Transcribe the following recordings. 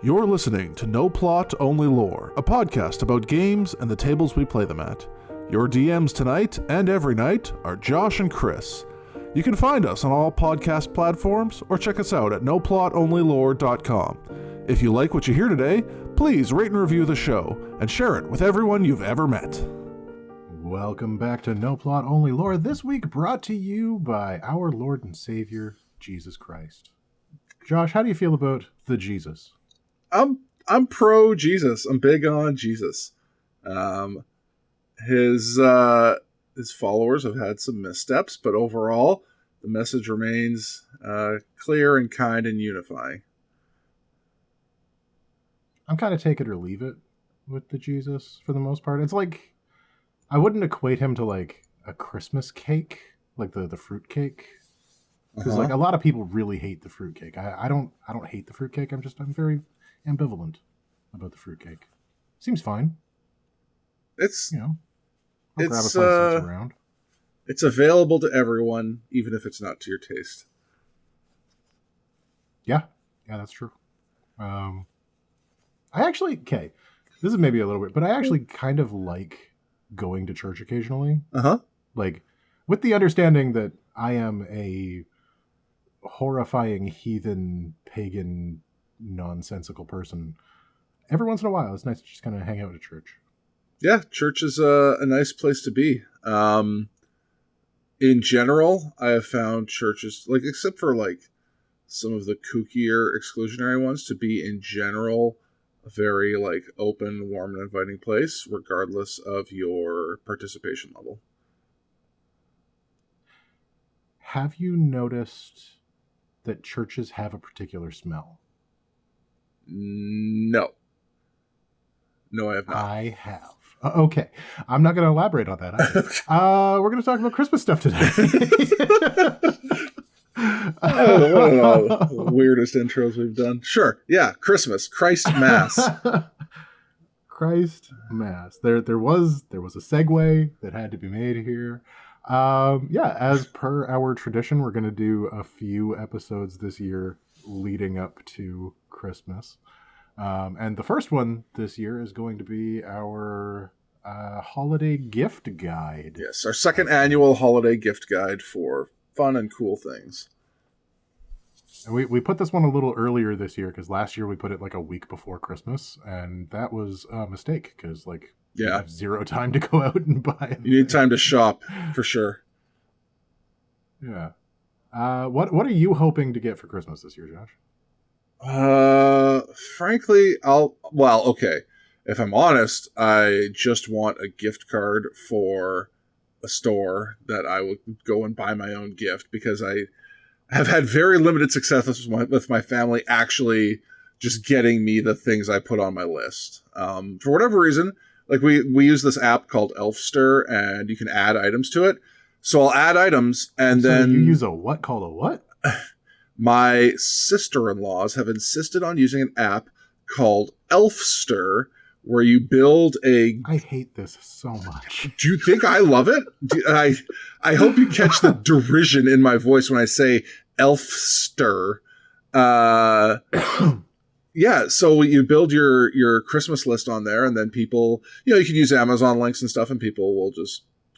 You're listening to No Plot, Only Lore, a podcast about games and the tables we play them at. Your DMs tonight and every night are Josh and Chris. You can find us on all podcast platforms or check us out at noplotonlylore.com. If you like what you hear today, please rate and review the show and share it with everyone you've ever met. Welcome back to No Plot, Only Lore, this week brought to you by our Lord and Savior, Jesus Christ. Josh, how do you feel about the Jesus? I'm pro Jesus. I'm big on Jesus. His followers have had some missteps, but overall, the message remains clear and kind and unifying. I'm kind of take it or leave it with the Jesus for the most part. It's like, I wouldn't equate him to like a Christmas cake, like the fruit cake. Because like a lot of people really hate the fruit cake. I don't hate the fruit cake. I'm very ambivalent about the fruit cake. Seems fine. It's, I'll grab a slice if it's around. It's available to everyone, even if it's not to your taste. Yeah, that's true. This is maybe a little weird, but I actually kind of like going to church occasionally. Like, with the understanding that I am a horrifying heathen, pagan, nonsensical person. Every once in a while, it's nice to just kind of hang out at church. Yeah, church is a nice place to be. In general, I have found churches, like except for like some of the kookier exclusionary ones, to be in general a very like open, warm, and inviting place, regardless of your participation level. Have you noticed that churches have a particular smell? No, I have not. I have. Okay. I'm not going to elaborate on that either. We're going to talk about Christmas stuff today. Weirdest intros we've done. Sure. Yeah. Christmas. Christ Mass. Christ Mass. There was a segue that had to be made here. As per our tradition, we're going to do a few episodes this year leading up to Christmas. And the first one this year is going to be our holiday gift guide. Yes, our second annual holiday gift guide for fun and cool things. And we put this one a little earlier this year because last year we put it like a week before Christmas, and that was a mistake because you have zero time to go out and buy it. You need time to shop, for sure. Yeah. What are you hoping to get for Christmas this year, Josh? Frankly, okay. If I'm honest, I just want a gift card for a store that I would go and buy my own gift, because I have had very limited success with my family actually just getting me the things I put on my list. For whatever reason, like we use this app called Elfster, and you can add items to it. So I'll add items, and then you use a what called a what? My sister-in-laws have insisted on using an app called Elfster, where you build a... I hate this so much. Do you think I love it? I hope you catch the derision in my voice when I say Elfster. Yeah, so you build your Christmas list on there, and then people... you can use Amazon links and stuff, and people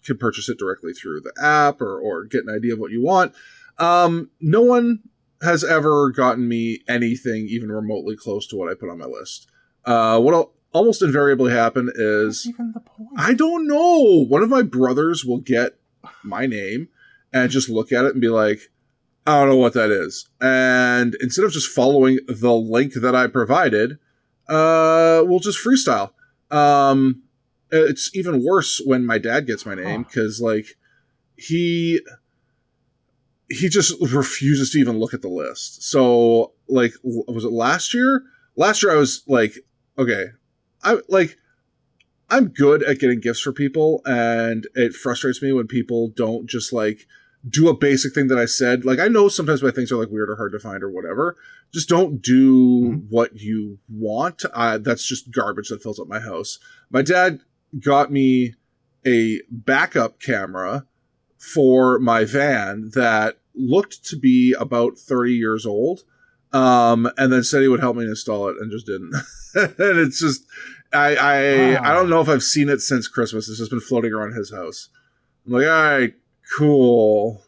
can purchase it directly through the app or get an idea of what you want. No one has ever gotten me anything even remotely close to what I put on my list. What'll almost invariably happen is... What's even the point? I don't know. One of my brothers will get my name and just look at it and be like, I don't know what that is. And instead of just following the link that I provided, we'll just freestyle. It's even worse when my dad gets my name, because he just refuses to even look at the list. So, like, was it last year? Last year I was like, okay, I'm good at getting gifts for people, and it frustrates me when people don't just, like, do a basic thing that I said. Like, I know sometimes my things are, like, weird or hard to find or whatever. Just don't do what you want. That's just garbage that fills up my house. My dad got me a backup camera for my van that looked to be about 30 years old. And then said he would help me install it and just didn't. And it's just, I don't know if I've seen it since Christmas. It's just been floating around his house. I'm like, all right, cool.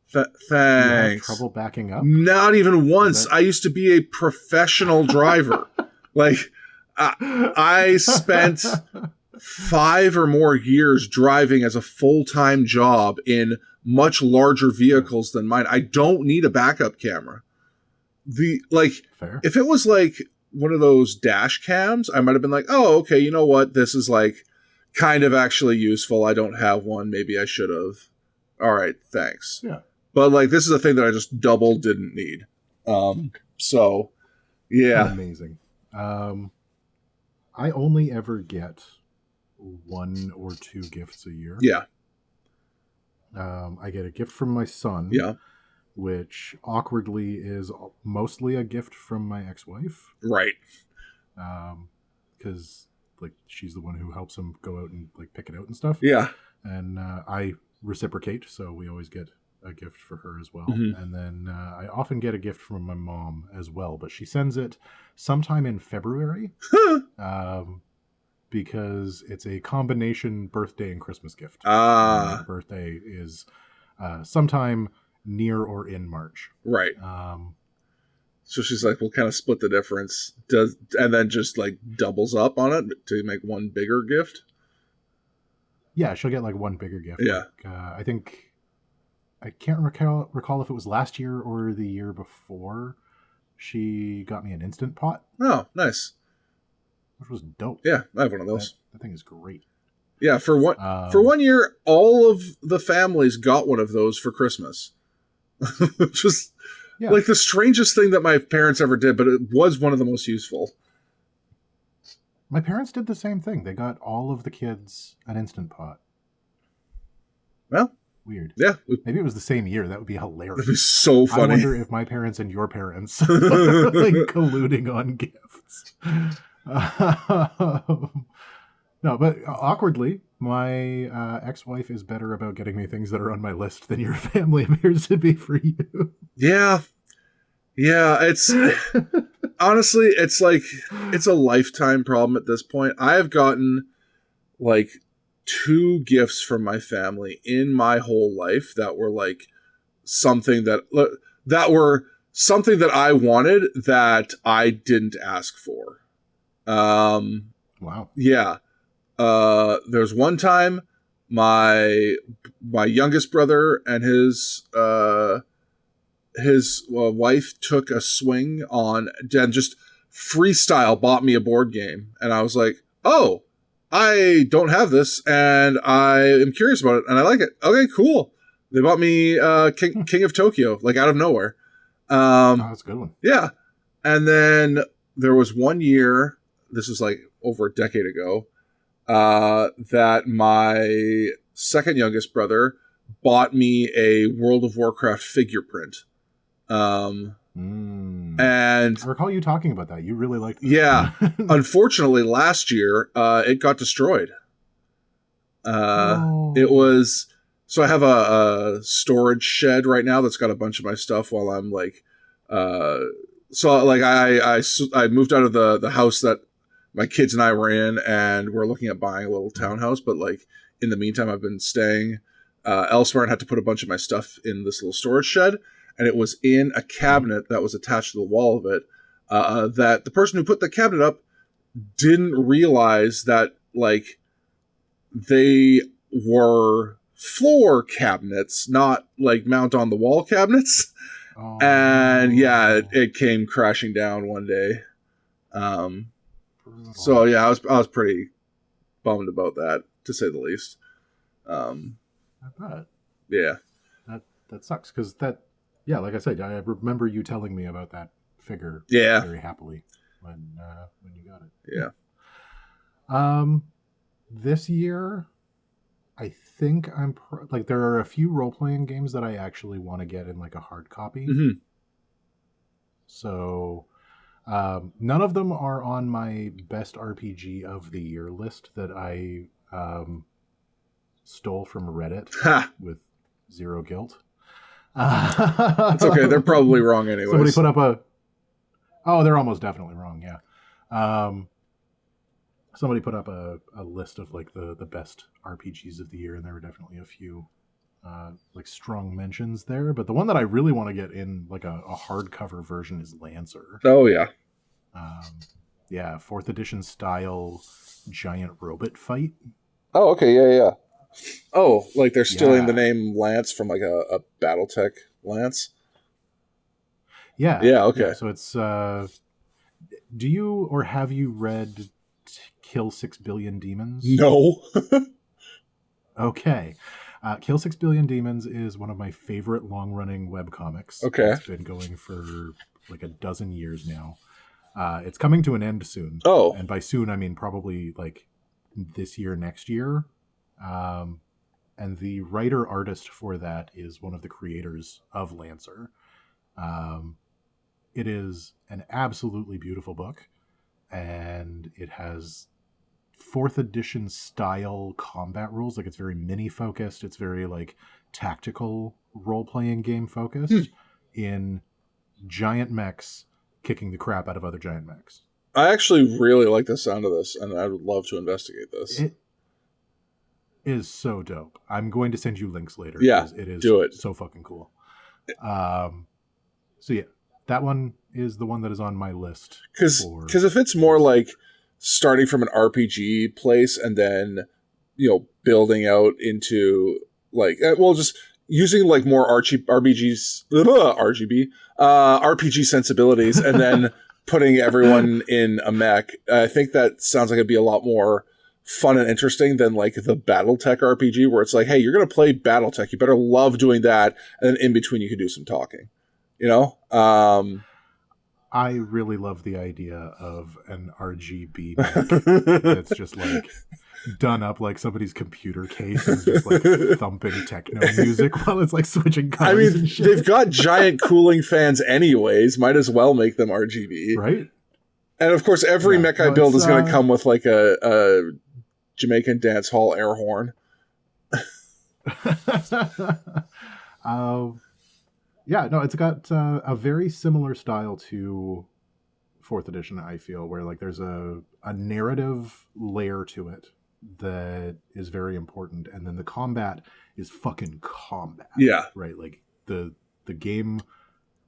Thanks. You have trouble backing up? Not even once. I used to be a professional driver. Like, I spent 5 or more years driving as a full-time job in much larger vehicles than mine. I don't need a backup camera. Fair. If it was like one of those dash cams, I might have been like, oh, okay, you know what? This is like kind of actually useful. I don't have one. Maybe I should have. All right, thanks. Yeah. But like, this is a thing that I just double didn't need. So yeah. Amazing. I only ever get 1 or 2 gifts a year. Yeah. I get a gift from my son. Yeah. Which awkwardly is mostly a gift from my ex-wife. Right. Because like she's the one who helps him go out and like pick it out and stuff. Yeah. And I reciprocate, so we always get a gift for her as well. Mm-hmm. And then I often get a gift from my mom as well, but she sends it sometime in February. Because it's a combination birthday and Christmas gift. My birthday is sometime near or in March. Right. So she's like, we'll kind of split the difference, and then just like doubles up on it to make one bigger gift. Yeah, she'll get like one bigger gift. Yeah. Like, I think I can't recall if it was last year or the year before. She got me an Instant Pot. Oh, nice. Which was dope. Yeah, I have one of those. That thing is great. Yeah, for 1 year, all of the families got one of those for Christmas. Which was like the strangest thing that my parents ever did, but it was one of the most useful. My parents did the same thing. They got all of the kids an Instant Pot. Well, weird. Yeah. Maybe it was the same year. That would be hilarious. That'd be so funny. I wonder if my parents and your parents are like colluding on gifts. No, but awkwardly, my ex-wife is better about getting me things that are on my list than your family appears to be for you. Yeah. It's honestly, it's like, it's a lifetime problem at this point. I have gotten like 2 gifts from my family in my whole life that were like something that I wanted that I didn't ask for. Wow. Yeah. There's one time my youngest brother and his wife took a swing on and just freestyle bought me a board game. And I was like, oh, I don't have this and I am curious about it and I like it. Okay, cool. They bought me King of Tokyo, like out of nowhere. That's a good one. Yeah. And then there was 1 year, this was like over a decade ago, that my second youngest brother bought me a World of Warcraft figure print. And I recall you talking about that. You really liked that. Yeah. Unfortunately, last year, it got destroyed. It was... So I have a storage shed right now that's got a bunch of my stuff while I'm like... So like I moved out of the house that my kids and I were in, and we're looking at buying a little townhouse. But like in the meantime, I've been staying elsewhere and had to put a bunch of my stuff in this little storage shed. And it was in a cabinet that was attached to the wall of it. That the person who put the cabinet up didn't realize that like they were floor cabinets, not like mount on the wall cabinets. Oh. And yeah, it came crashing down one day. So yeah, I was pretty bummed about that, to say the least. I bet. Yeah. That sucks because that. Yeah, like I said, I remember you telling me about that figure very happily when you got it. Yeah. This year, I think I'm like there are a few role-playing games that I actually want to get in like a hard copy. Mm-hmm. So none of them are on my best RPG of the year list that I stole from Reddit with zero guilt. It's okay. They're probably wrong anyways. Somebody put up Oh, they're almost definitely wrong. Yeah. Somebody put up a list of like the best RPGs of the year, and there were definitely a few like strong mentions there. But the one that I really want to get in like a hardcover version is Lancer. Oh yeah. Yeah, 4th edition style giant robot fight. Oh, okay, yeah. Oh, like they're stealing the name Lance from like a BattleTech Lance? Yeah. Yeah, okay. Yeah, so it's do you or have you read Kill 6 Billion Demons? No. Okay. Kill 6 Billion Demons is one of my favorite long-running webcomics. Okay. It's been going for like a dozen years now. It's coming to an end soon. Oh. And by soon, I mean probably like this year, next year. And the writer-artist for that is one of the creators of Lancer. It is an absolutely beautiful book. And it has 4th edition style combat rules. Like it's very mini focused. It's very like tactical role-playing game focused in giant mechs kicking the crap out of other giant mechs. I actually really like the sound of this, and I would love to investigate this. It is so dope. I'm going to send you links later. Yeah, it is do it. So fucking cool. So yeah, that one is the one that is on my list. Because if it's more like starting from an RPG place and then, building out into like, just using like more RPG sensibilities and then putting everyone in a mech, I think that sounds like it'd be a lot more fun and interesting than like the BattleTech RPG where it's like, hey, you're going to play BattleTech. You better love doing that. And then in between you can do some talking, I really love the idea of an RGB mech that's just like done up like somebody's computer case and just like thumping techno music while it's like switching colors. I mean, and shit. They've got giant cooling fans anyways. Might as well make them RGB. Right? And of course, every mech I build is going to come with like a Jamaican dance hall air horn. Yeah, no, it's got a very similar style to 4th edition, I feel, where like there's a narrative layer to it that is very important, and then the combat is fucking combat. Yeah. Right? Like the game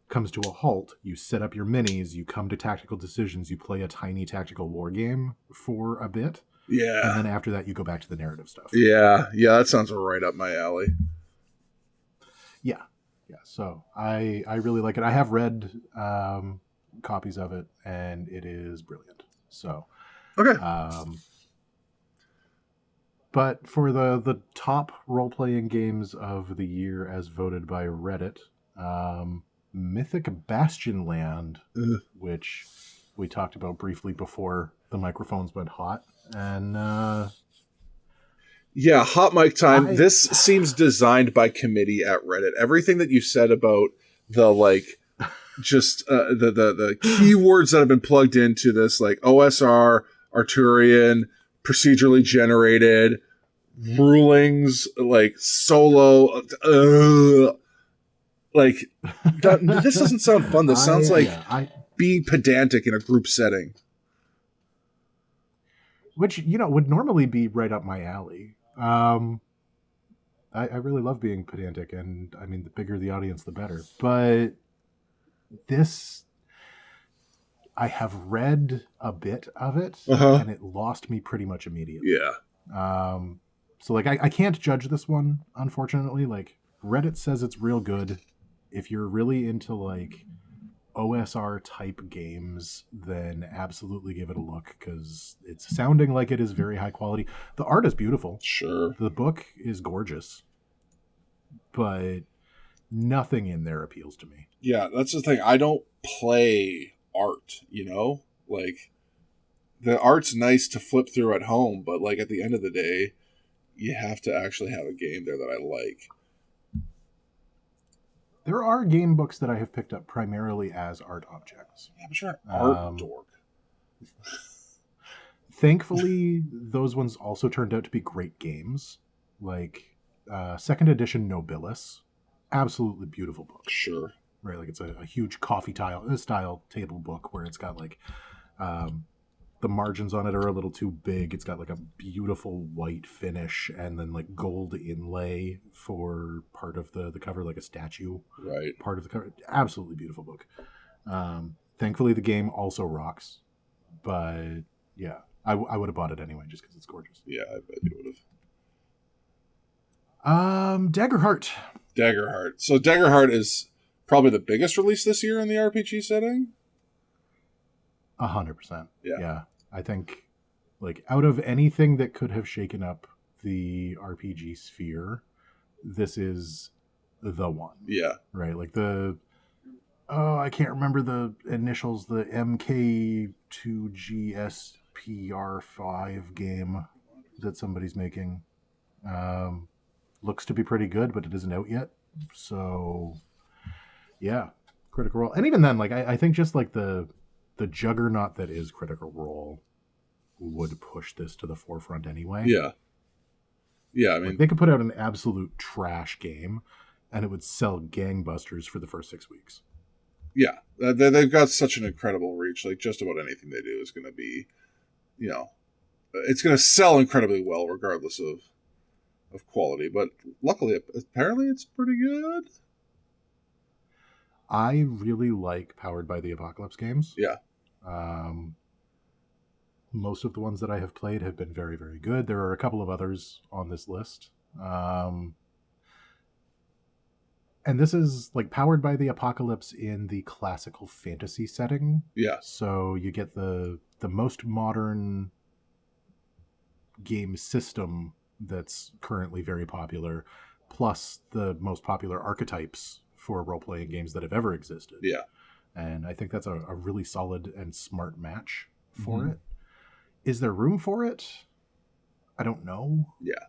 comes to a halt, you set up your minis, you come to tactical decisions, you play a tiny tactical war game for a bit. Yeah. And then after that you go back to the narrative stuff. Yeah, that sounds right up my alley. Yeah. Yeah, so I really like it. I have read copies of it, and it is brilliant. So, okay. But for the top role-playing games of the year as voted by Reddit, Mythic Bastion Land, which we talked about briefly before the microphones went hot, and yeah, hot mic time. This seems designed by committee at Reddit. Everything that you said about the like, just the keywords that have been plugged into this, like OSR, Arturian, procedurally generated, rulings, like solo, like this doesn't sound fun. This sounds like being pedantic in a group setting, which would normally be right up my alley. I really love being pedantic, and I mean, the bigger the audience, the better. But this, I have read a bit of it, and it lost me pretty much immediately. Yeah. So like, I can't judge this one, unfortunately. Like, Reddit says it's real good. If you're really into like OSR type games, then absolutely give it a look, because it's sounding like it is very high quality. The art is beautiful. Sure. The book is gorgeous, but nothing in there appeals to me. Yeah, that's the thing. I don't play art, like the art's nice to flip through at home, but like at the end of the day, you have to actually have a game there that I like. There are game books that I have picked up primarily as art objects. Yeah, I'm sure an art dork. Thankfully, those ones also turned out to be great games. Like 2nd edition Nobilis. Absolutely beautiful book. Sure. right? Like it's a huge coffee style table book where it's got like the margins on it are a little too big. It's got like a beautiful white finish and then like gold inlay for part of the cover, like a statue part of the cover. Absolutely beautiful book. Thankfully, the game also rocks. But yeah, I would have bought it anyway just because it's gorgeous. Yeah, I bet you would have. Daggerheart. So Daggerheart is probably the biggest release this year in the RPG setting. 100%. Yeah. I think, like, out of anything that could have shaken up the RPG sphere, this is the one. Yeah. Right? Like I can't remember the initials, the MK2GSPR5 game that somebody's making. Looks to be pretty good, but it isn't out yet. So, yeah. Critical Role. And even then, like, I think just, like, the juggernaut that is Critical Role would push this to the forefront anyway. Yeah. Yeah, I mean... Like, they could put out an absolute trash game, and it would sell gangbusters for the first 6 weeks. Yeah. They've got such an incredible reach. Like, just about anything they do is going to be, it's going to sell incredibly well regardless of quality. But luckily, apparently it's pretty good. I really like Powered by the Apocalypse games. Yeah. Most of the ones that I have played have been very, very good. There are a couple of others on this list. And this is like Powered by the Apocalypse in the classical fantasy setting. Yeah. So you get the most modern game system that's currently very popular, plus the most popular archetypes for role-playing games that have ever existed. Yeah. And I think that's a really solid and smart match for it. Is there room for it? I don't know. Yeah.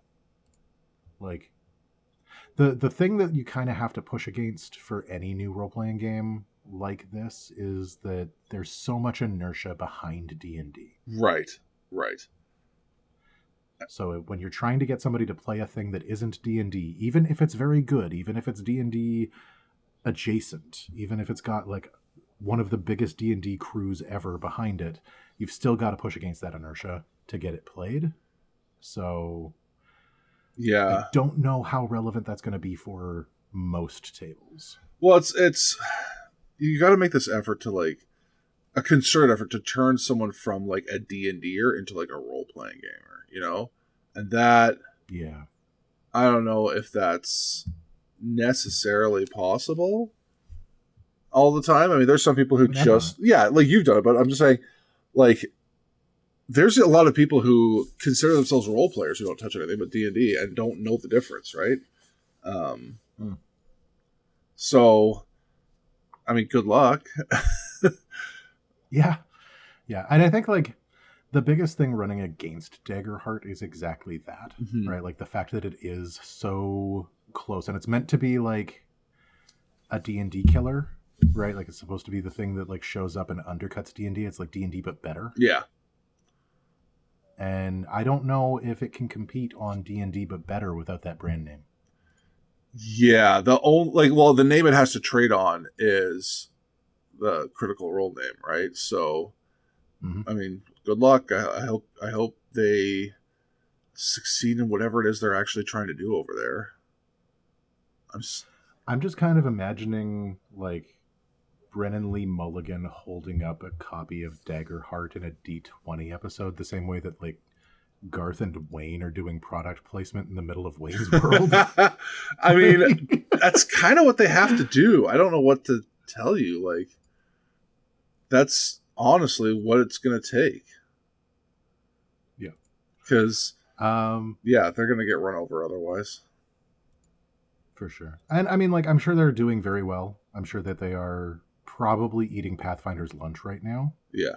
Like, the thing that you kind of have to push against for any new role-playing game like this is that there's so much inertia behind D&D. Right. So when you're trying to get somebody to play a thing that isn't D&D, even if it's very good, even if it's D&D adjacent, even if it's got like one of the biggest D&D crews ever behind it, you've still got to push against that inertia to get it played. So yeah, I don't know how relevant that's going to be for most tables. Well, it's you got to make this effort to like a concerted effort to turn someone from like a D&Der into like a role-playing gamer, and that, yeah, I don't know if that's necessarily possible all the time. I mean, there's some people who like you've done it, but I'm just saying, like, there's a lot of people who consider themselves role players who don't touch anything but D&D and don't know the difference, right? So, I mean, good luck. Yeah. And I think, like, the biggest thing running against Daggerheart is exactly that, right? Like, the fact that it is so close, and it's meant to be, like, a D&D killer, right? Like, it's supposed to be the thing that, like, shows up and undercuts D&D. It's like D&D, but better. Yeah. And I don't know if it can compete on D&D, but better without that brand name. Yeah. The name it has to trade on is the Critical Role name, right? So, I mean, good luck. I hope they succeed in whatever it is they're actually trying to do over there. I'm just kind of imagining, like, Brennan Lee Mulligan holding up a copy of Daggerheart in a D20 episode, the same way that, like, Garth and Wayne are doing product placement in the middle of Wayne's World. I mean, that's kind of what they have to do. I don't know what to tell you. Like, that's honestly what it's going to take. Yeah. Because, they're going to get run over otherwise. For sure. And I mean, like, I'm sure they're doing very well. I'm sure that they are probably eating Pathfinder's lunch right now. Yeah.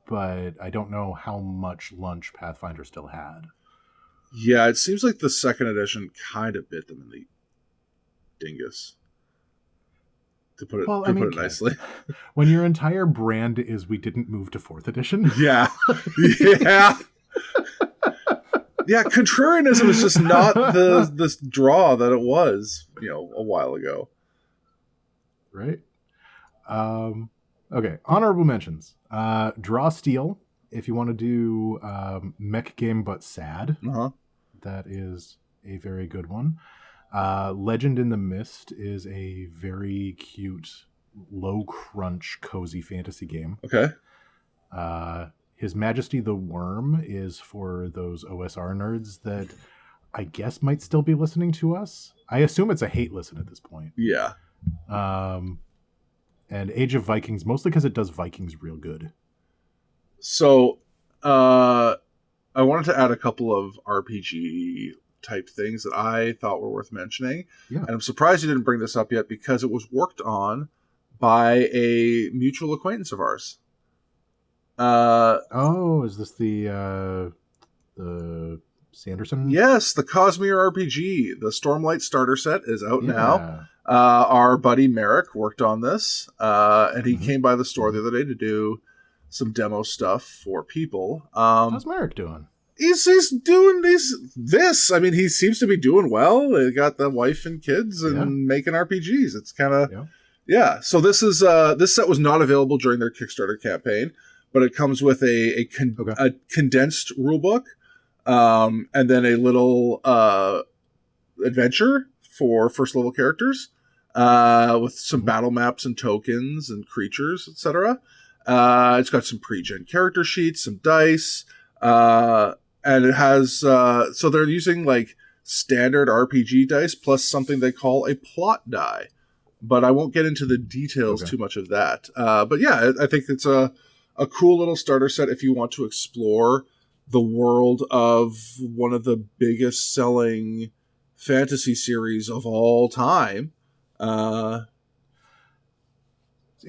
But I don't know how much lunch Pathfinder still had. Yeah, it seems like the second edition kind of bit them in the dingus. To put it nicely. When your entire brand is we didn't move to 4th edition. Yeah. Yeah, contrarianism is just not the draw that it was, a while ago. right? Okay, honorable mentions. Draw Steel, if you want to do mech game but sad. Uh-huh. That is a very good one. Legend in the Mist is a very cute, low crunch, cozy fantasy game. Okay. His Majesty the Worm is for those OSR nerds that I guess might still be listening to us. I assume it's a hate listen at this point. Yeah. And Age of Vikings, mostly because it does Vikings real good. So, I wanted to add a couple of RPG type things that I thought were worth mentioning. Yeah. And I'm surprised you didn't bring this up yet because it was worked on by a mutual acquaintance of ours. Is this the Sanderson? Yes, the Cosmere RPG. The Stormlight starter set is out now. Our buddy Merrick worked on this, and he came by the store the other day to do some demo stuff for people. How's Merrick doing? He's doing this. I mean, he seems to be doing well. He got the wife and kids and making RPGs. It's kind of So this is this set was not available during their Kickstarter campaign, but it comes with a condensed rulebook, and then a little adventure for first level characters, with some battle maps and tokens and creatures, etc. It's got some pre-gen character sheets, some dice, and it has so they're using like standard RPG dice plus something they call a plot die, but I won't get into the details too much of that. But yeah, I think it's a cool little starter set if you want to explore the world of one of the biggest selling fantasy series of all time. It's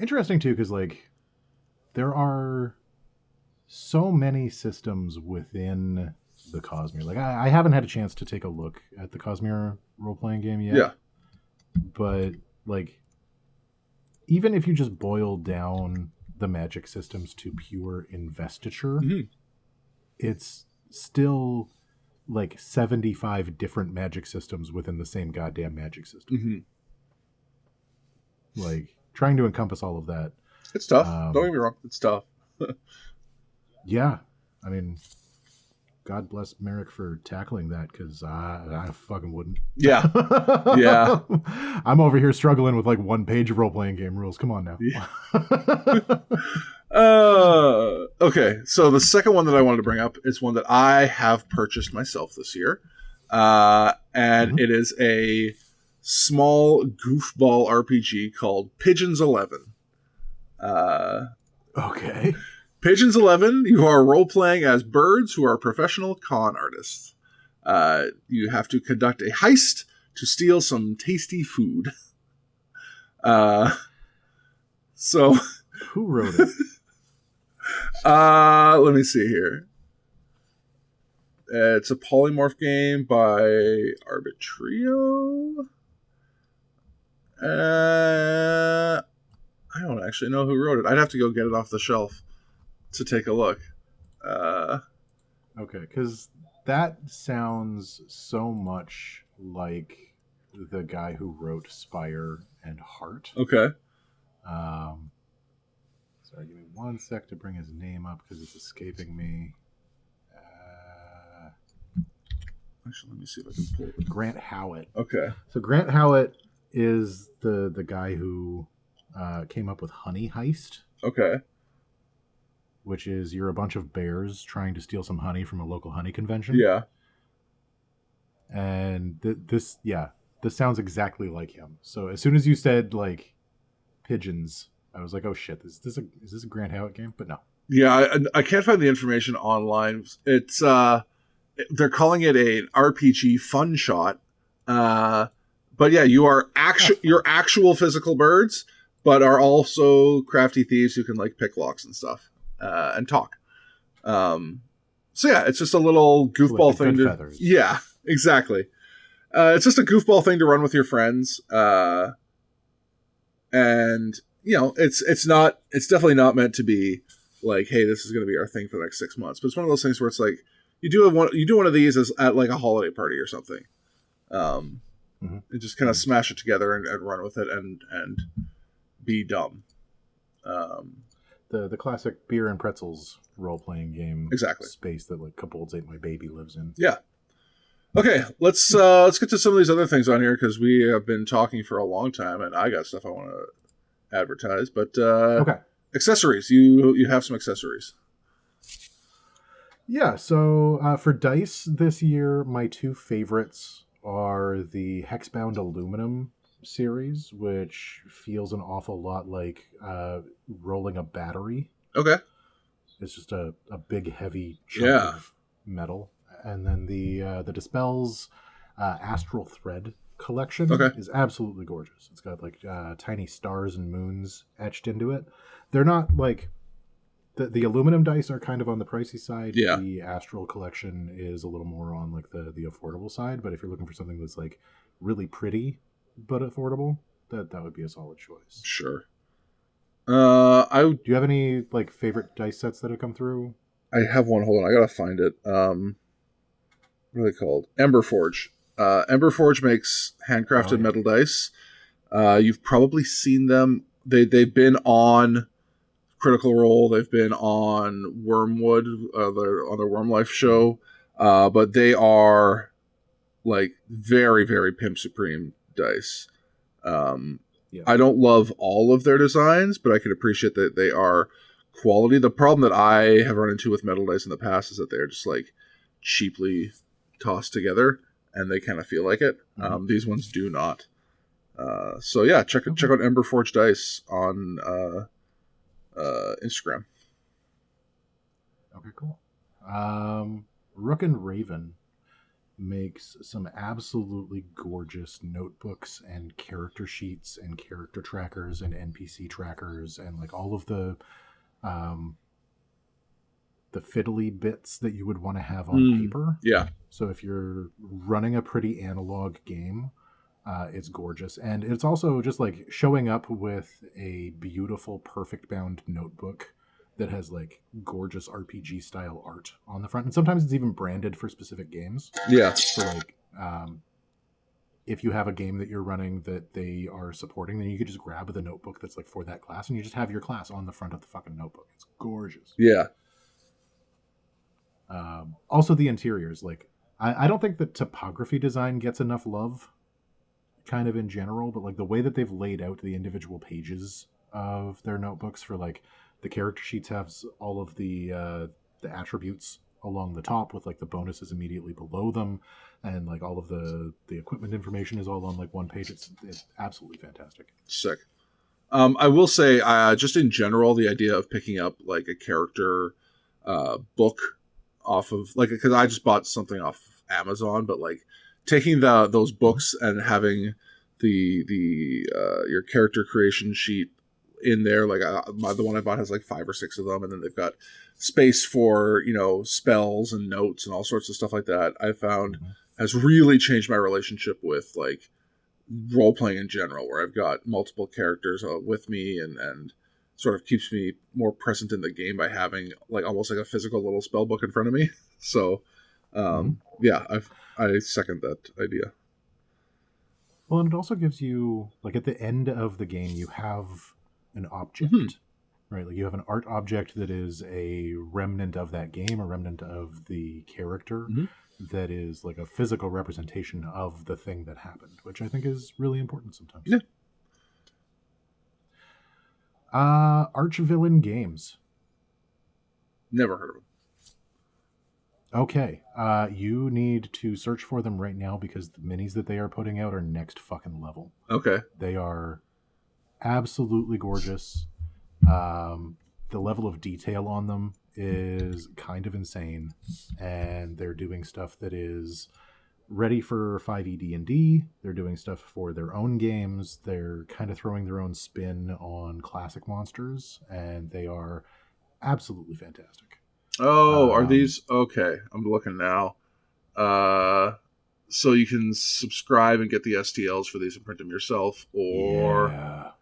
interesting too, because like there are so many systems within the Cosmere. Like I haven't had a chance to take a look at the Cosmere role-playing game yet. Yeah. But like even if you just boil down the magic systems to pure investiture, it's still like 75 different magic systems within the same goddamn magic system. Like trying to encompass all of that. It's tough. Don't get me wrong. It's tough. Yeah. I mean, God bless Merrick for tackling that, because I fucking wouldn't. Yeah. Yeah. I'm over here struggling with like 1 page of role-playing game rules. Come on now. Yeah. Okay. So the second one that I wanted to bring up is one that I have purchased myself this year. And it is a small goofball RPG called Pigeons 11. Okay. Pigeons 11, you are role-playing as birds who are professional con artists. You have to conduct a heist to steal some tasty food. So... Who wrote it? Let me see here. It's a polymorph game by Arbitrio. I don't actually know who wrote it. I'd have to go get it off the shelf to take a look. Okay, because that sounds so much like the guy who wrote Spire and Heart. Okay. Sorry, give me 1 sec to bring his name up because it's escaping me. Actually, let me see if I can pull it. Grant Howitt. Okay. So Grant Howitt is the guy who came up with Honey Heist. Okay. Which is you're a bunch of bears trying to steal some honey from a local honey convention. Yeah. And this sounds exactly like him. So as soon as you said like pigeons, I was like, oh shit, is this a Grant Howitt game? But no. Yeah, I can't find the information online. It's they're calling it an RPG fun shot. But yeah, you're actual physical birds, but are also crafty thieves who can like pick locks and stuff. And talk. So yeah, it's just a little goofball thing to feathers. Yeah, exactly. It's just a goofball thing to run with your friends. And you know, it's definitely not meant to be like, hey, this is going to be our thing for the next 6 months. But it's one of those things where it's like you do one of these as at like a holiday party or something. And just kind of smash it together and run with it and be dumb. The classic beer and pretzels role-playing game Exactly. space that like Kobolds Ate My Baby lives in. Yeah. Okay, let's get to some of these other things on here because we have been talking for a long time, and I got stuff I want to advertise. But Okay. Accessories. You have some accessories. Yeah, so for dice this year, my two favorites are the Hexbound Aluminum series, which feels an awful lot like rolling a battery. Okay. It's just a big, heavy chunk of metal. And then the Dispels Astral Thread collection is absolutely gorgeous. It's got like tiny stars and moons etched into it. They're not like... The aluminum dice are kind of on the pricey side. Yeah. The Astral collection is a little more on like the affordable side. But if you're looking for something that's like really pretty but affordable, that would be a solid choice. Sure. Do you have any like favorite dice sets that have come through? I have one. Hold on, I gotta find it. What are they called? Emberforge. Emberforge makes handcrafted metal dice. You've probably seen them. They've been on Critical Role. They've been on Wormwood, on the Worm Life show, but they are like very, very Pimp Supreme dice. I don't love all of their designs, but I can appreciate that they are quality. The problem that I have run into with metal dice in the past is that they're just like cheaply tossed together, and they kind of feel like it. These ones do not. So yeah, check out Emberforge dice on Instagram. Okay, cool. Rook Raven makes some absolutely gorgeous notebooks and character sheets and character trackers and NPC trackers and like all of the fiddly bits that you would want to have on paper. Yeah. So if you're running a pretty analog game, it's gorgeous. And it's also just like showing up with a beautiful, perfect bound notebook that has like gorgeous RPG style art on the front. And sometimes it's even branded for specific games. Yeah. So like, if you have a game that you're running that they are supporting, then you could just grab the notebook that's like for that class and you just have your class on the front of the fucking notebook. It's gorgeous. Yeah. Also the interiors, like I don't think the typography design gets enough love kind of in general, but like the way that they've laid out the individual pages of their notebooks for like the character sheets have all of the attributes along the top with like the bonuses immediately below them, and like all of the equipment information is all on like one page. It's absolutely fantastic. Sick. I will say, just in general, the idea of picking up like a character book off of like, because I just bought something off Amazon, but like taking those books and having the your character creation sheet in there, like the one I bought has like 5 or 6 of them, and then they've got space for spells and notes and all sorts of stuff like that. I found has really changed my relationship with like role playing in general, where I've got multiple characters with me and sort of keeps me more present in the game by having like almost like a physical little spell book in front of me. So yeah, I second that idea. Well, and it also gives you like at the end of the game you have an object, right? Like you have an art object that is a remnant of that game, a remnant of the character that is like a physical representation of the thing that happened, which I think is really important sometimes. Yeah. Archvillain Games. Never heard of them. Okay, you need to search for them right now because the minis that they are putting out are next fucking level. Okay. They are absolutely gorgeous. The level of detail on them is kind of insane, and they're doing stuff that is ready for 5e D&D. They're doing stuff for their own games. They're kind of throwing their own spin on classic monsters, and they are absolutely fantastic. Oh, are these okay? I'm looking now. So you can subscribe and get the STLs for these and print them yourself, or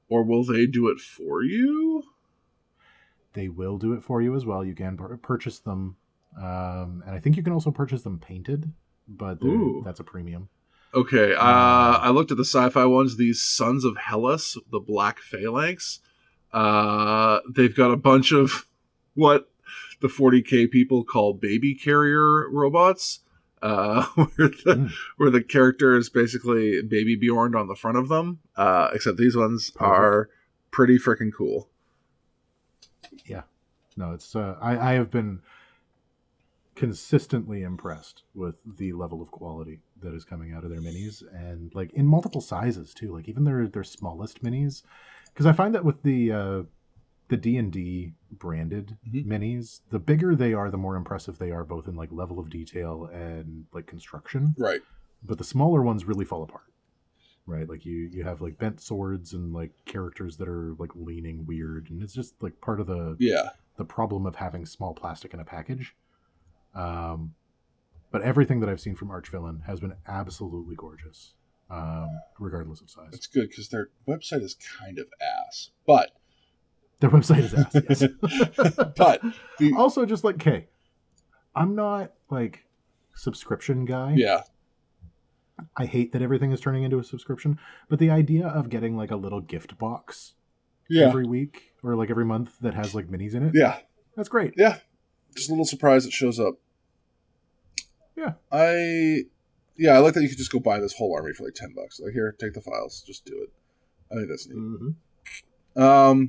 will they do it for you? They will do it for you as well. You can purchase them, and I think you can also purchase them painted, but that's a premium. Okay, I looked at the sci-fi ones. These Sons of Hellas, the Black Phalanx. They've got a bunch of what the 40k people call baby carrier robots, where the character is basically Baby Bjorn on the front of them. Except these ones are pretty freaking cool. Yeah, no, it's I have been consistently impressed with the level of quality that is coming out of their minis, and like in multiple sizes too. Like even their smallest minis, because I find that with the D&D branded minis, the bigger they are, the more impressive they are, both in like level of detail and like construction. Right. But the smaller ones really fall apart. Right, like you have like bent swords and like characters that are like leaning weird, and it's just like part of the problem of having small plastic in a package. But everything that I've seen from Archvillain has been absolutely gorgeous, regardless of size. It's good because their website is kind of ass, but their website is ass. Yes. But also, just like I'm not like subscription guy. Yeah. I hate that everything is turning into a subscription, but the idea of getting like a little gift box every week or like every month that has like minis in it. Yeah. That's great. Yeah. Just a little surprise it shows up. Yeah. I like that you could just go buy this whole army for like $10. Like, here, take the files. Just do it. I think that's neat. Mm-hmm.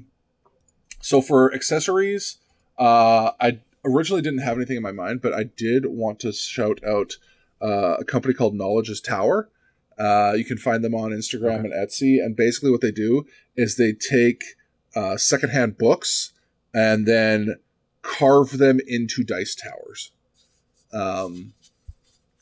So for accessories, I originally didn't have anything in my mind, but I did want to shout out a company called Knowledge is Tower. You can find them on Instagram and Etsy. And basically what they do is they take secondhand books and then carve them into dice towers.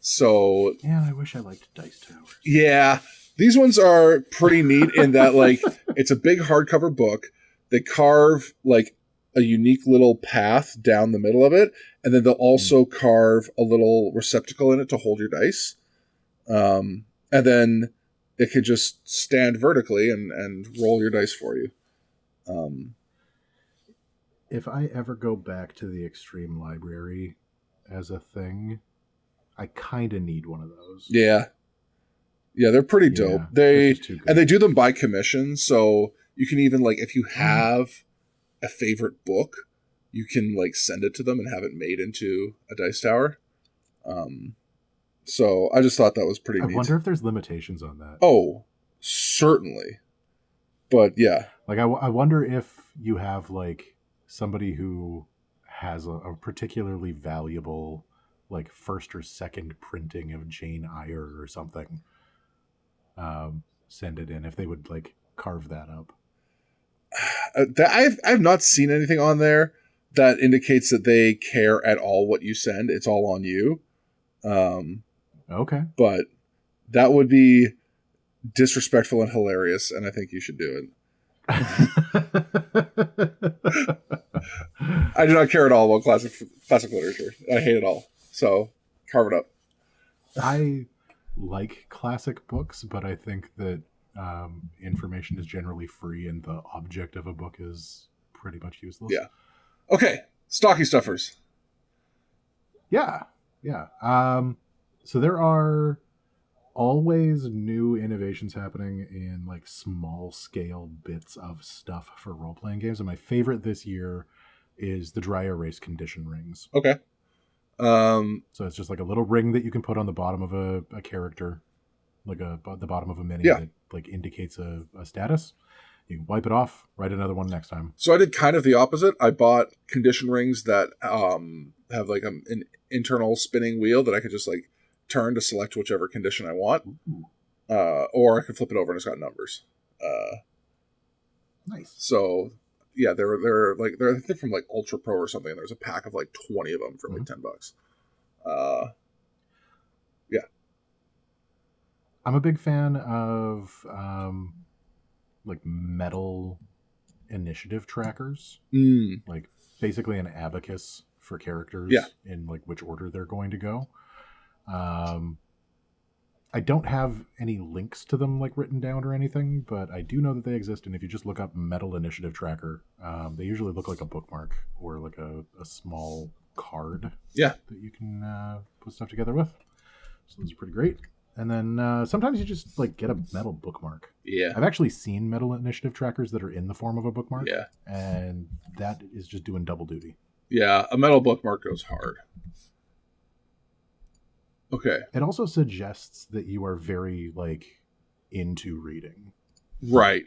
So yeah, I wish I liked dice towers. Yeah, these ones are pretty neat in that like it's a big hardcover book. They carve like a unique little path down the middle of it, and then they'll also carve a little receptacle in it to hold your dice. And then it could just stand vertically and roll your dice for you. If I ever go back to the Extreme Library as a thing, I kind of need one of those. Yeah, they're pretty dope. They do them by commission, so you can even like if you have a favorite book, you can like send it to them and have it made into a dice tower. So I just thought that was pretty neat. I wonder if there's limitations on that. Oh, certainly. But yeah. Like I wonder if you have like somebody who has a particularly valuable like first or second printing of Jane Eyre or something. Send it in if they would like carve that up. I've not seen anything on there that indicates that they care at all what you send. It's all on you. Okay. But that would be disrespectful and hilarious, and I think you should do it. I do not care at all about classic literature. I hate it all. So carve it up. I like classic books, but I think that information is generally free and the object of a book is pretty much useless. Yeah. Okay. Stocky stuffers. Yeah. So there are always new innovations happening in like small scale bits of stuff for role-playing games. And my favorite this year is the dry erase condition rings. Okay. So it's just like a little ring that you can put on the bottom of a character, like the bottom of a mini that like indicates a status. You can wipe it off, write another one next time. So I did kind of the opposite. I bought condition rings that have like an internal spinning wheel that I could just like turn to select whichever condition I want. Or I can flip it over and it's got numbers. Nice. So yeah, they're from like Ultra Pro or something. And there's a pack of like 20 of them for like $10. Yeah. I'm a big fan of like metal initiative trackers. Like basically an abacus for characters in like which order they're going to go. I don't have any links to them like written down or anything, but I do know that they exist. And if you just look up metal initiative tracker, they usually look like a bookmark or like a small card that you can put stuff together with. So those are pretty great. And then sometimes you just like get a metal bookmark. Yeah. I've actually seen metal initiative trackers that are in the form of a bookmark. Yeah. And that is just doing double duty. Yeah, a metal bookmark goes hard. Okay. It also suggests that you are very like into reading. Right.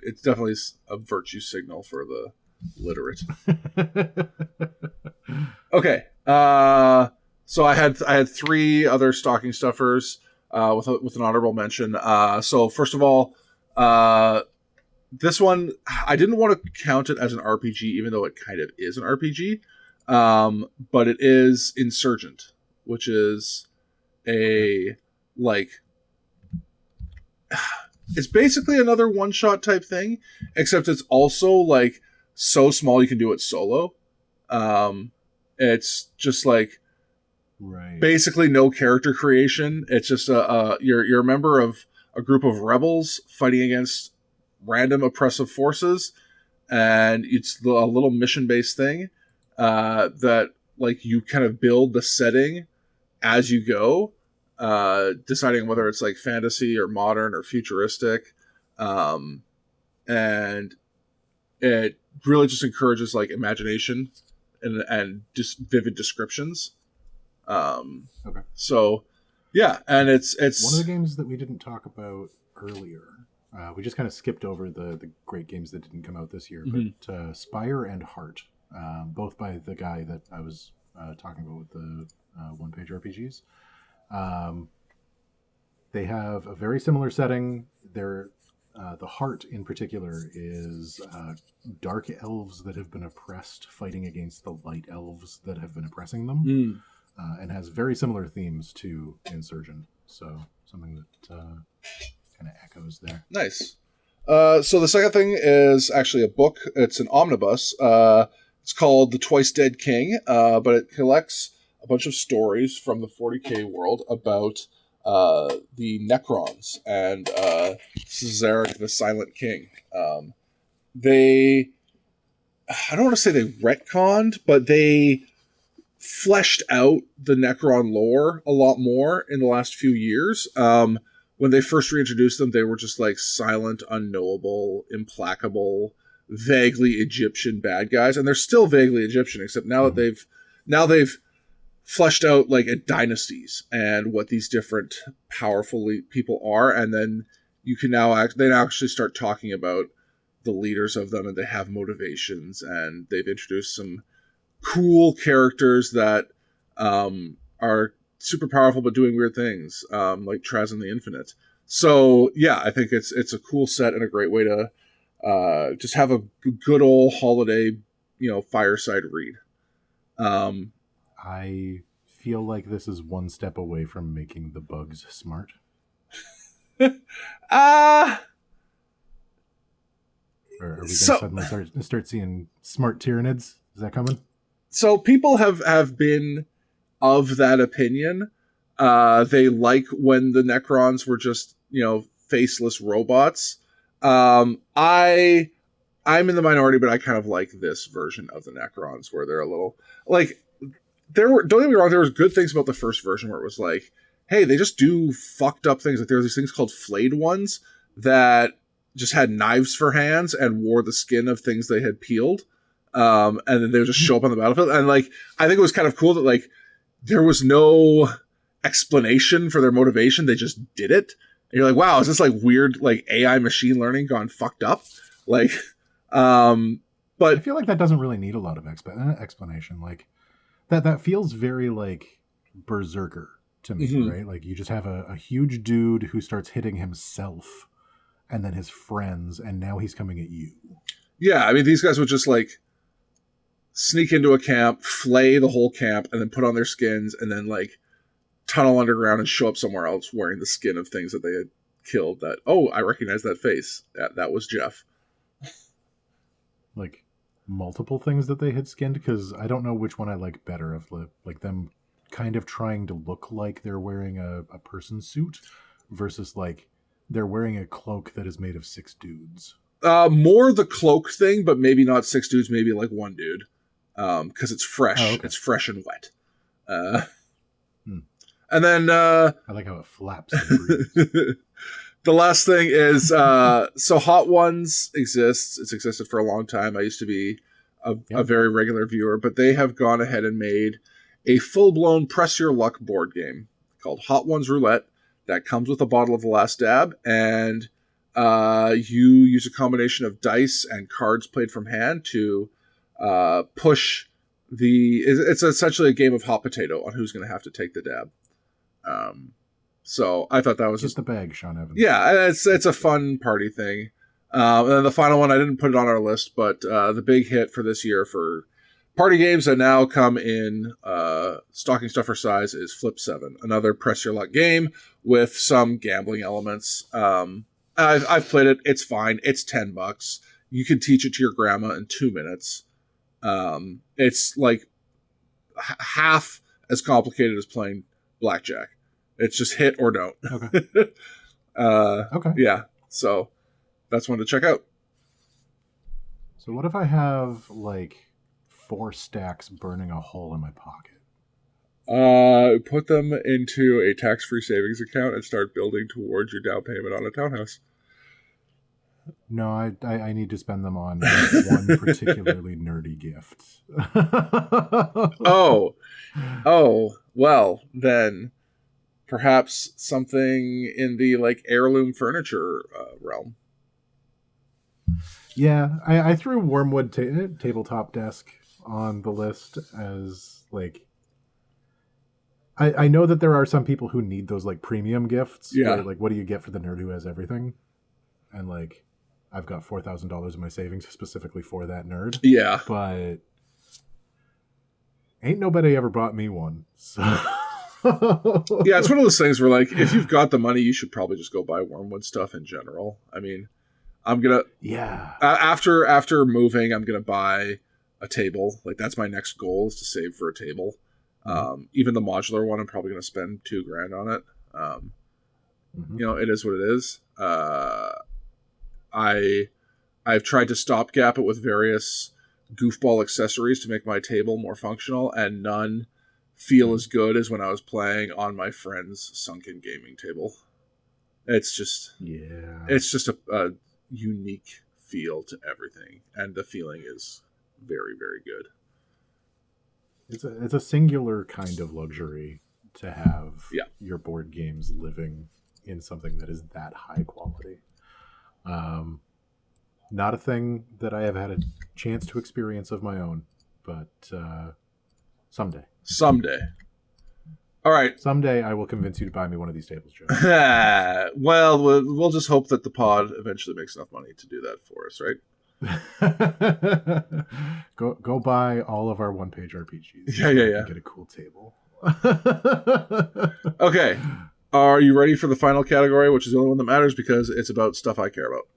It's definitely a virtue signal for the literate. Okay. So I had 3 other stocking stuffers with an honorable mention. So first of all, this one I didn't want to count it as an RPG, even though it kind of is an RPG. But it is Insurgent, which is a like it's basically another one-shot type thing, except it's also like so small you can do it solo. It's just like basically no character creation. It's just you're a member of a group of rebels fighting against random oppressive forces, and it's a little mission-based thing that like you kind of build the setting as you go, deciding whether it's like fantasy or modern or futuristic, and it really just encourages like imagination and just vivid descriptions. Okay. So yeah, and it's one of the games that we didn't talk about earlier. We just kind of skipped over the great games that didn't come out this year, but Spire and Heart, both by the guy that I was talking about with the one-page RPGs. They have a very similar setting. The Heart in particular is dark elves that have been oppressed fighting against the light elves that have been oppressing them, and has very similar themes to Insurgent. So something that kind of echoes there. Nice. So the second thing is actually a book. It's an omnibus. It's called The Twice Dead King, but it collects a bunch of stories from the 40k world about the Necrons and Zarek the Silent King. I don't want to say they retconned, but they fleshed out the Necron lore a lot more in the last few years. When they first reintroduced them, they were just like silent, unknowable, implacable, vaguely Egyptian bad guys, and they're still vaguely Egyptian, except now that they've fleshed out like dynasties and what these different powerful people are, and then you can they actually start talking about the leaders of them, and they have motivations, and they've introduced some cool characters that are super powerful but doing weird things, like Traz and the Infinite. So yeah, I think it's a cool set and a great way to just have a good old holiday, fireside read. I feel like this is one step away from making the bugs smart. Or are we going to suddenly start seeing smart Tyranids? Is that coming? So people have been of that opinion. They like when the Necrons were just, faceless robots. I'm in the minority, but I kind of like this version of the Necrons where they're a little like don't get me wrong, there was good things about the first version where it was like, hey, they just do fucked up things. Like there were these things called flayed ones that just had knives for hands and wore the skin of things they had peeled. And then they would just show up on the battlefield. And like, I think it was kind of cool that like there was no explanation for their motivation. They just did it. And you're like, wow, is this like weird, like AI machine learning gone fucked up? Like, but I feel like that doesn't really need a lot of explanation. Like that feels very like Berserker to me, right? Like you just have a huge dude who starts hitting himself and then his friends, and now he's coming at you. Yeah, I mean, these guys would just like sneak into a camp, flay the whole camp, and then put on their skins, and then like tunnel underground and show up somewhere else wearing the skin of things that they had killed. That, oh, I recognize that face. That was Jeff. Like multiple things that they had skinned, because I don't know which one I like better, of like them kind of trying to look like they're wearing a person suit versus like they're wearing a cloak that is made of 6 dudes. More the cloak thing, but maybe not 6 dudes, maybe like 1 dude. Because it's fresh. Oh, okay. It's fresh and wet. And then I like how it flaps. the last thing is so Hot Ones exists. It's existed for a long time. I used to be a very regular viewer, but they have gone ahead and made a full-blown press your luck board game called Hot Ones Roulette that comes with a bottle of the last dab, and you use a combination of dice and cards played from hand to push it's essentially a game of hot potato on who's going to have to take the dab. So I thought that was just the bag, Sean Evans. Yeah, it's a fun party thing. And then the final one, I didn't put it on our list, but the big hit for this year for party games that now come in stocking stuffer size is Flip 7, another press your luck game with some gambling elements. I've played it. It's fine. It's $10. You can teach it to your grandma in 2 minutes. It's like half as complicated as playing blackjack. It's just hit or don't. Okay. Okay. Yeah. So that's one to check out. So what if I have like 4 stacks burning a hole in my pocket? Put them into a tax-free savings account and start building towards your down payment on a townhouse. No, I need to spend them on one particularly nerdy gift. Oh, well, then perhaps something in the like heirloom furniture realm. Yeah, I threw Wormwood tabletop desk on the list as like I know that there are some people who need those like premium gifts. Yeah. Where, like, what do you get for the nerd who has everything? And like, I've got $4,000 in my savings specifically for that nerd. Yeah, but ain't nobody ever bought me one. So. Yeah, it's one of those things where like, if you've got the money, you should probably just go buy Wormwood stuff in general. I mean, I'm gonna after moving, I'm gonna buy a table. Like that's my next goal is to save for a table. Even the modular one, I'm probably gonna spend $2,000 on it. You know, it is what it is. I've tried to stopgap it with various goofball accessories to make my table more functional, and none feel as good as when I was playing on my friend's sunken gaming table. It's just a unique feel to everything, and the feeling is very, very good. It's a singular kind of luxury to have your board games living in something that is that high quality. Not a thing that I have had a chance to experience of my own, but someday. All right. Someday I will convince you to buy me one of these tables, Joe. Well, we'll just hope that the pod eventually makes enough money to do that for us, right? Go buy all of our one-page RPGs. Yeah. Get a cool table. Okay. Are you ready for the final category, which is the only one that matters because it's about stuff I care about?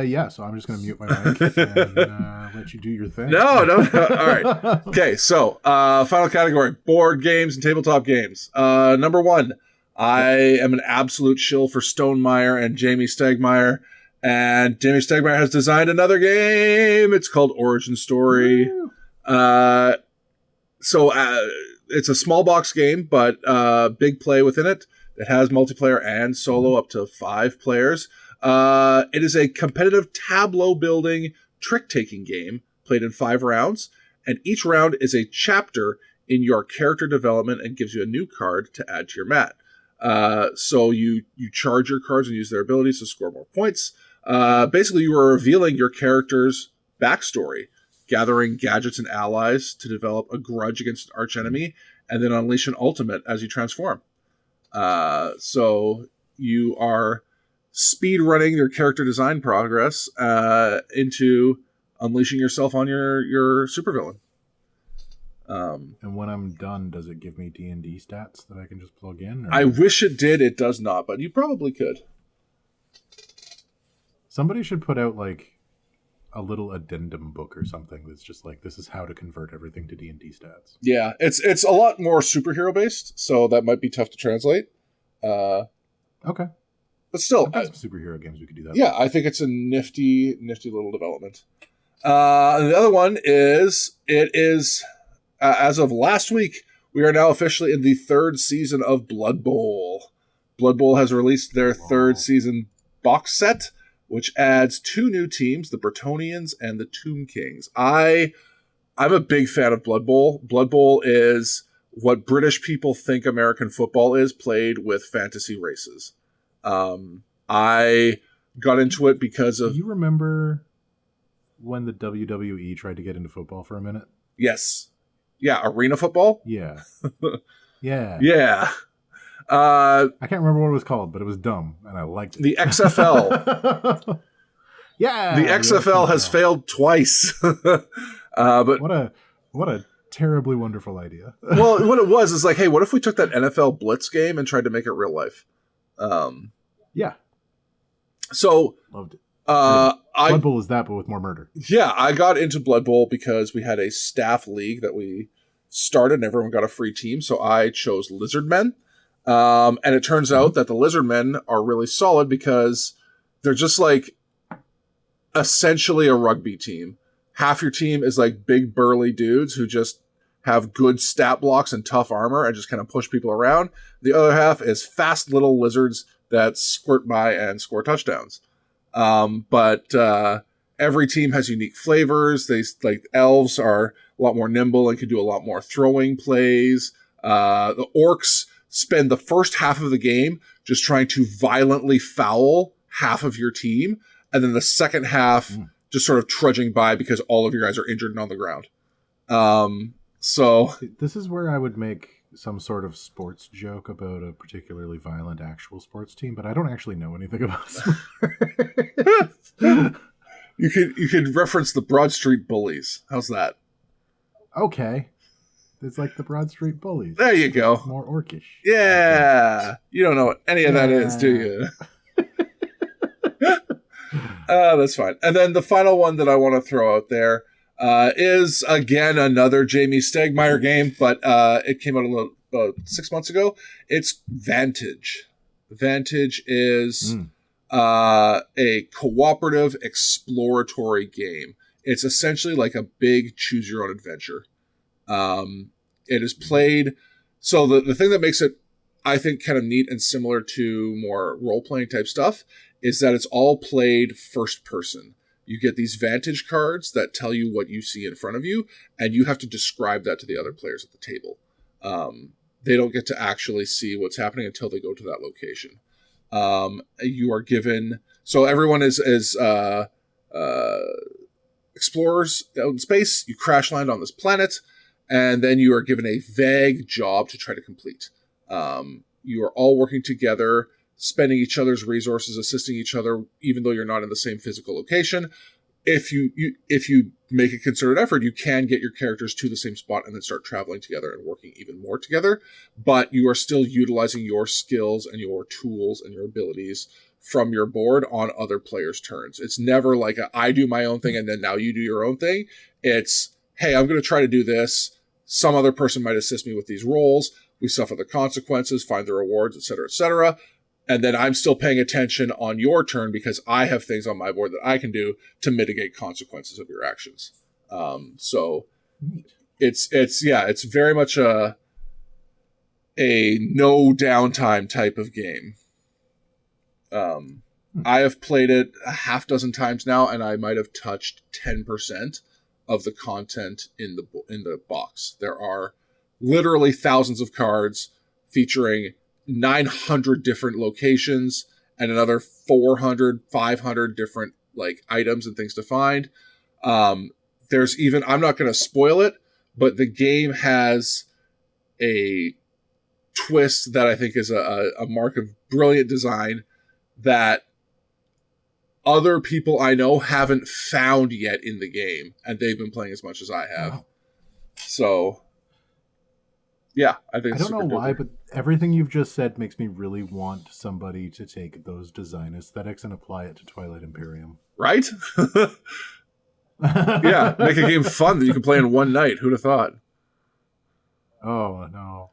Yeah, so I'm just going to mute my mic and let you do your thing. No. All right. Okay, so final category, board games and tabletop games. Number 1, I am an absolute shill for Stonemeyer and Jamie Stegmaier. And Jamie Stegmaier has designed another game. It's called Origin Story. So it's a small box game, but big play within it. It has multiplayer and solo up to 5 players. It is a competitive tableau building trick-taking game played in 5 rounds. And each round is a chapter in your character development and gives you a new card to add to your mat. So you charge your cards and use their abilities to score more points. Basically, you are revealing your character's backstory, gathering gadgets and allies to develop a grudge against an archenemy, and then unleash an ultimate as you transform. So you are speed running your character design progress into unleashing yourself on your supervillain. And when I'm done, does it give me D&D stats that I can just plug in? Or? I wish it did. It does not, but you probably could. Somebody should put out like a little addendum book or something that's just like, this is how to convert everything to D&D stats. Yeah, it's a lot more superhero based, so that might be tough to translate. Okay. But still, I've got some superhero games we could do that. Yeah, I think it's a nifty little development. And the other one is, it is, as of last week, we are now officially in the 3rd season of Blood Bowl. Blood Bowl has released their 3rd season box set, which adds 2 new teams, the Bretonians and the Tomb Kings. I'm a big fan of Blood Bowl. Blood Bowl is what British people think American football is, played with fantasy races. I got into it because of... Do you remember when the WWE tried to get into football for a minute? Yes. Yeah, arena football? Yeah. Yeah. Yeah. I can't remember what it was called, but it was dumb, and I liked it. The XFL. Yeah. The XFL has failed twice. But what a terribly wonderful idea. Well, what it was is like, hey, what if we took that NFL Blitz game and tried to make it real life? Yeah. So loved it. Blood Bowl is that, but with more murder. Yeah, I got into Blood Bowl because we had a staff league that we started and everyone got a free team. So I chose Lizardmen. And it turns out that the Lizardmen are really solid because they're just like essentially a rugby team. Half your team is like big burly dudes who just have good stat blocks and tough armor and just kind of push people around. The other half is fast little lizards that squirt by and score touchdowns. But every team has unique flavors. They like elves are a lot more nimble and can do a lot more throwing plays. The orcs spend the first half of the game just trying to violently foul half of your team, and then the second half just sort of trudging by because all of your guys are injured and on the ground. So this is where I would make some sort of sports joke about a particularly violent actual sports team, but I don't actually know anything about sports. You could reference the Broad Street Bullies. How's that? Okay. It's like the Broad Street Bullies. There you go. More orcish. Yeah. You don't know what any of that is, do you? That's fine. And then the final one that I want to throw out there is, again, another Jamie Stegmaier game, but it came out about 6 months ago. It's Vantage. Vantage is a cooperative exploratory game. It's essentially like a big choose-your-own-adventure. It is played... So the thing that makes it, I think, kind of neat and similar to more role-playing type stuff is that it's all played first person. You get these vantage cards that tell you what you see in front of you, and you have to describe that to the other players at the table. They don't get to actually see what's happening until they go to that location. You are given... So everyone is explorers out in space. You crash land on this planet, and then you are given a vague job to try to complete. You are all working together, spending each other's resources, assisting each other, even though you're not in the same physical location. If you make a concerted effort, you can get your characters to the same spot and then start traveling together and working even more together. But you are still utilizing your skills and your tools and your abilities from your board on other players' turns. It's never like I do my own thing and then now you do your own thing. It's, hey, I'm going to try to do this. Some other person might assist me with these roles. We suffer the consequences, find the rewards, etc., etc. And then I'm still paying attention on your turn because I have things on my board that I can do to mitigate consequences of your actions. So it's very much a no downtime type of game. I have played it a half dozen times now, and I might have touched 10% of the content in the box. There are literally thousands of cards featuring 900 different locations and another 400, 500 different like items and things to find. There's even, I'm not going to spoil it, but the game has a twist that I think is a mark of brilliant design that other people I know haven't found yet in the game, and they've been playing as much as I have. Wow. So, yeah, I think I don't know why, but everything you've just said makes me really want somebody to take those design aesthetics and apply it to Twilight Imperium. Right? Yeah, make a game fun that you can play in one night. Who'd have thought? Oh, no.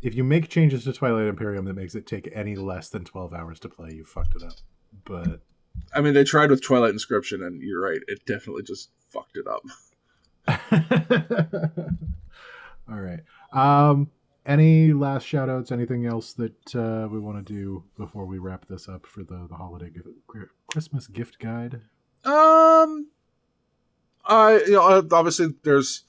If you make changes to Twilight Imperium that makes it take any less than 12 hours to play, you fucked it up. But I mean, they tried with Twilight Inscription, and you're right, it definitely just fucked it up. All right. Any last shout outs, anything else that we want to do before we wrap this up for the holiday Christmas gift guide? Obviously there's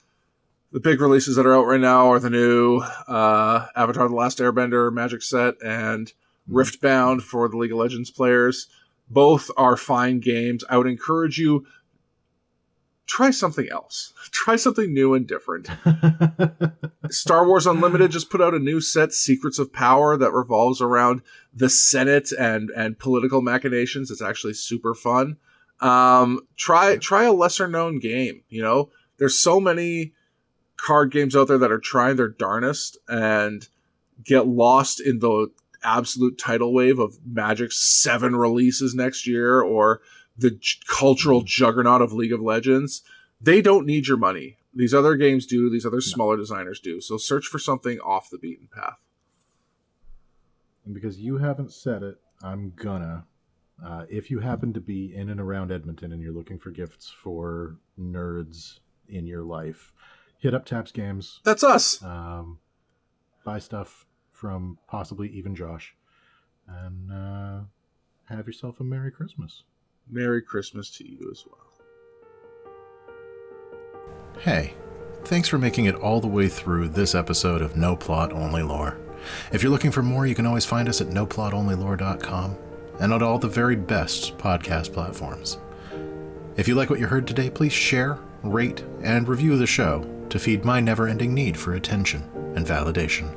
the big releases that are out right now are the new Avatar: The Last Airbender Magic set and Riftbound for the League of Legends players. Both are fine games. I would encourage you, try something else. Try something new and different. Star Wars Unlimited just put out a new set, Secrets of Power, that revolves around the Senate and political machinations. It's actually super fun. Try a lesser known game. There's so many card games out there that are trying their darnest and get lost in the absolute tidal wave of Magic's 7 releases next year or the cultural juggernaut of League of Legends. They don't need your money. These other games do. These other smaller designers do. So search for something off the beaten path. And because you haven't said it, I'm gonna. If you happen to be in and around Edmonton and you're looking for gifts for nerds in your life, hit up Taps Games. That's us. Buy stuff from possibly even Josh. And have yourself a Merry Christmas. Merry Christmas to you as well. Hey, thanks for making it all the way through this episode of No Plot, Only Lore. If you're looking for more, you can always find us at noplotonlylore.com and on all the very best podcast platforms. If you like what you heard today, please share, rate, and review the show to feed my never-ending need for attention and validation.